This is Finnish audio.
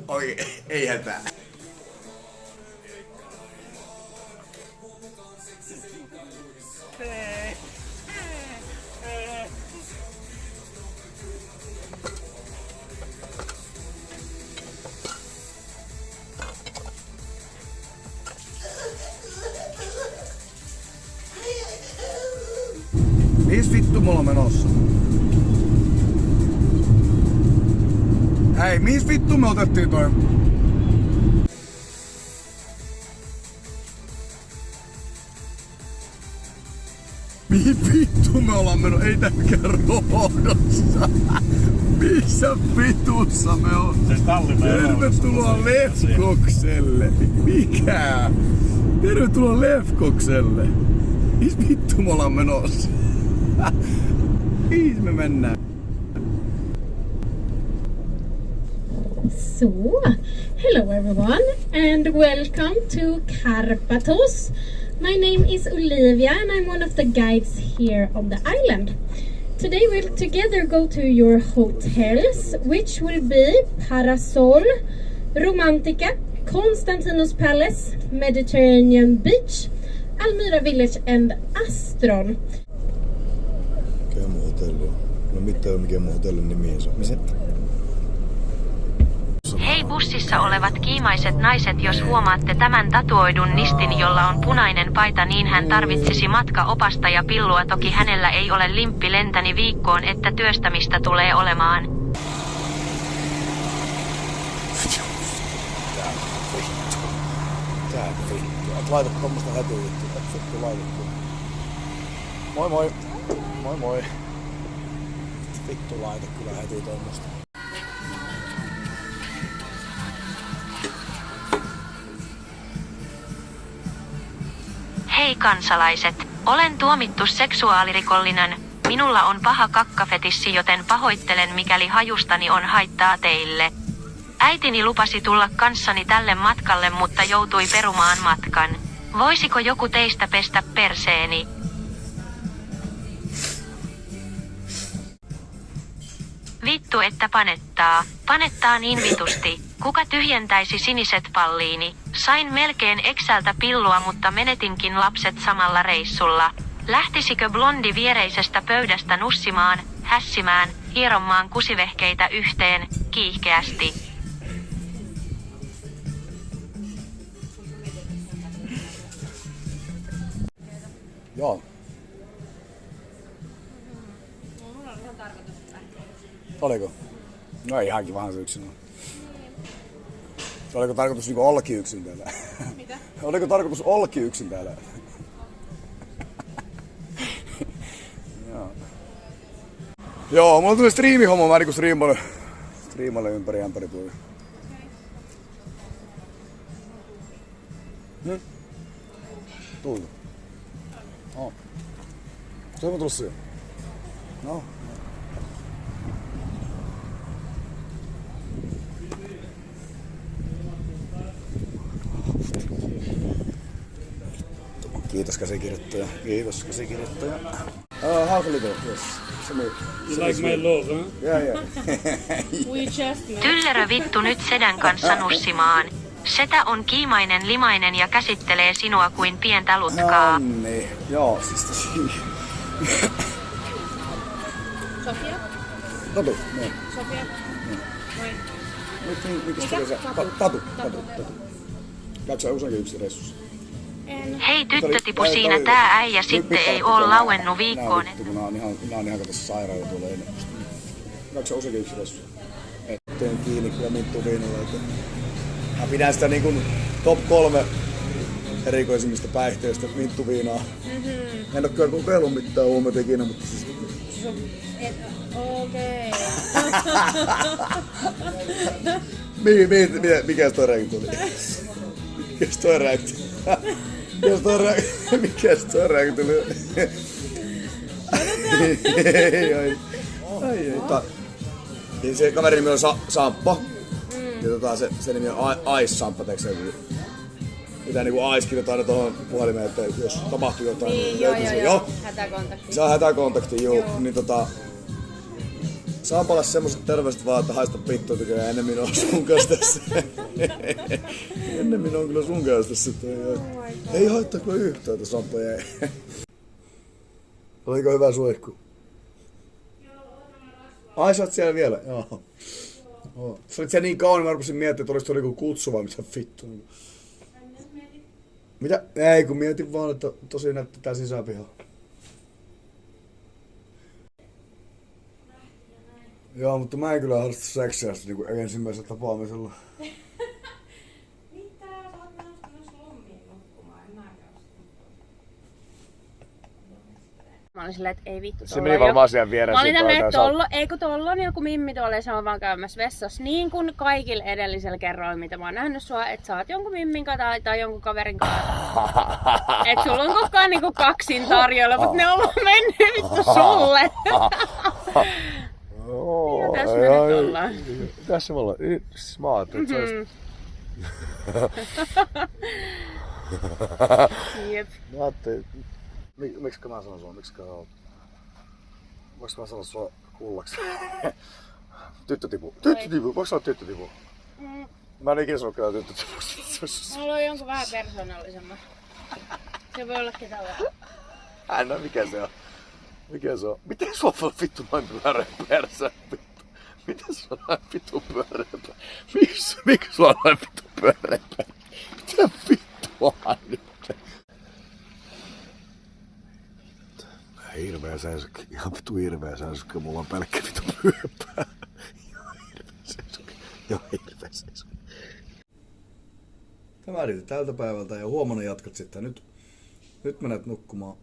Oi, ei hätää. Mihin vittu mulla on menossa? Hei, mihin vittu me otettiin toi? Mihin vittu me ollaan mennyt? Ei tää mikään Roodossa. Missä vitussa me on? Tervetuloa Lefkokselle. Mikä? Tervetuloa Lefkokselle. Mihin vittu me ollaan menossa? Mihin me mennään? So, hello everyone and welcome to Karpathos. My name is Olivia and I'm one of the guides here on the island. Today we'll together go to your hotels, which will be Parasol, Romantica, Konstantinos Palace, Mediterranean Beach, Almira Village and Astron. Mikä mun hotelli on? No mitään mikä mun hotellin nimi on. Missä? Hei bussissa olevat kiimaiset naiset, jos huomaatte tämän tatuoidun nistin, jolla on punainen paita, niin hän tarvitsisi matkaopasta ja pillua. Toki hänellä ei ole limppilentäni viikkoon, että työstämistä tulee olemaan. Tää vittu. Et laita tommoista hätyjuttua. Et vittu laitettu. Moi moi. Moi moi. Vittu laita kyllä hätyy tommoista. Hei kansalaiset, olen tuomittu seksuaalirikollinen. Minulla on paha kakkafetissi, joten pahoittelen mikäli hajustani on haittaa teille. Äitini lupasi tulla kanssani tälle matkalle, mutta joutui perumaan matkan. Voisiko joku teistä pestä perseeni? Vittu että panettaa. Panettaa niin vitusti. Kuka tyhjentäisi siniset palliini? Sain melkein Exältä pillua, mutta menetinkin lapset samalla reissulla. Lähtisikö blondi viereisestä pöydästä nussimaan, hässimään, hieromaan kusivehkeitä yhteen, kiihkeästi? Joo. Oliko? No ihan kivahan se yksin on. Oliko tarkoitus niinku ollakin yksin täällä? Mitä? Oliko tarkoitus ollakin yksin täällä? Joo, mulla tuli striimihomma, mä niinku striimalle ympäri ämpäri tuli. Tulta. Oh. Se on tullut siihen. No. Kiitos käsikirjoittaja. Kiitos käsikirjoittaja. Half a little, yes. You like my love, huh? Yeah. We just met. Tyllerö vittu nyt sedän kanssa nussimaan. Setä on kiimainen limainen ja käsittelee sinua kuin pientä lutkaa. Niin, joo, siis Sofia? Tatu, niin. Sofia? Moi. Mikä se? Tatu. Käykö sä useinkin yksin reissussa? Hei tyttötipu siinä tää äijä sitten ei oo lauennut viikkoon. Nää on ihan katsossa sairaala tuolla ennen. Käykö sä useinkin yksin reissussa? Teen kiinni kyllä Minttu Viinalla. Mä pidän sitä niinku top 3 erikoisimmista päihteistä Minttu Viinaa. En oo kyllä kokeillut mitään huumeita ikinä, mutta siis... Okei. Mikäs toi reaktio tuli? Mikäs toi reaktio tuli? Ai. Se kaverin nimi on Samppa. Ja se nimi on Ice Samppa, teeksä? Mitä niinku Ice kirjoittaa aina tuohon puhelimeen, että jos tapahtuu jotain, niin joo. Hätäkontakti. Se on hätäkontakti, joo. Niin Saapalle semmoset terveiset vaan, että haista vittua tekee ennemmin on sun kanssa tässä. Ennemmin on kyllä sun kanssa tässä. Ei haittaa kyllä yhtään, että Sampo jäi. Oliko hyvä suihku? Ai sä oot siellä vielä? Joo. Sä olit siellä niin kauan, mä rupesin miettimään, että olis tuo niinku kutsu vai mitä vittu. Mitä? Ei kun mietin vaan, että tosi näyttää tää sisäpiha. Joo, mutta mä en kyllä harrasta seksiä niinku ensimmäisellä tapaamisella. Mitä? Sä oot menossa myös lommiin nukkumaan. En mäkään Mä olin silleen, että ei vittu. Se meni varmaan siihen vieressä. Mä olin silleen, että eikö tuolla on joku mimmi tuolla ja se on vaan käymässä vessassa. Niin kuin kaikilla edellisellä kerroilla, mitä mä oon nähnyt sua, että sä oot jonkun mimmin kanssa tai jonkun kaverin kanssa. Et sulla on koko ajan niinku kaksin tarjolla, mutta ne on vaan mennyt vittu sulle. Ja tässä me nyt ollaan. Tässä me ollaan. Siis mä ajattelin, että se olisi... Jep. Mä ajattelin, miksikä mä sanon sua, voinko mä sanoa sua kullaksi? Tyttötipu. Voinko sanoa tyttötipu? Mä en ikinä sano kyllä tyttötipu. Mä haluan jonkun vähän persoonallisemman. Se voi olla ketä vaan. No mikä se on? Miten sulla on vittu noin pyöreä persä? Miten sulla on noin vittu pyöreä persä? Miksi sulla on noin vittu pyöreä persä? Mitä vittua nyt? Hirveä seisoki. Ihan vittu hirveä seisoki. Mulla on pelkkä vittu pyöpää. Ihan hirveä seisoki. Tämä riitti tältä päivältä ja huomenna jatkat sitten. Nyt menet nukkumaan.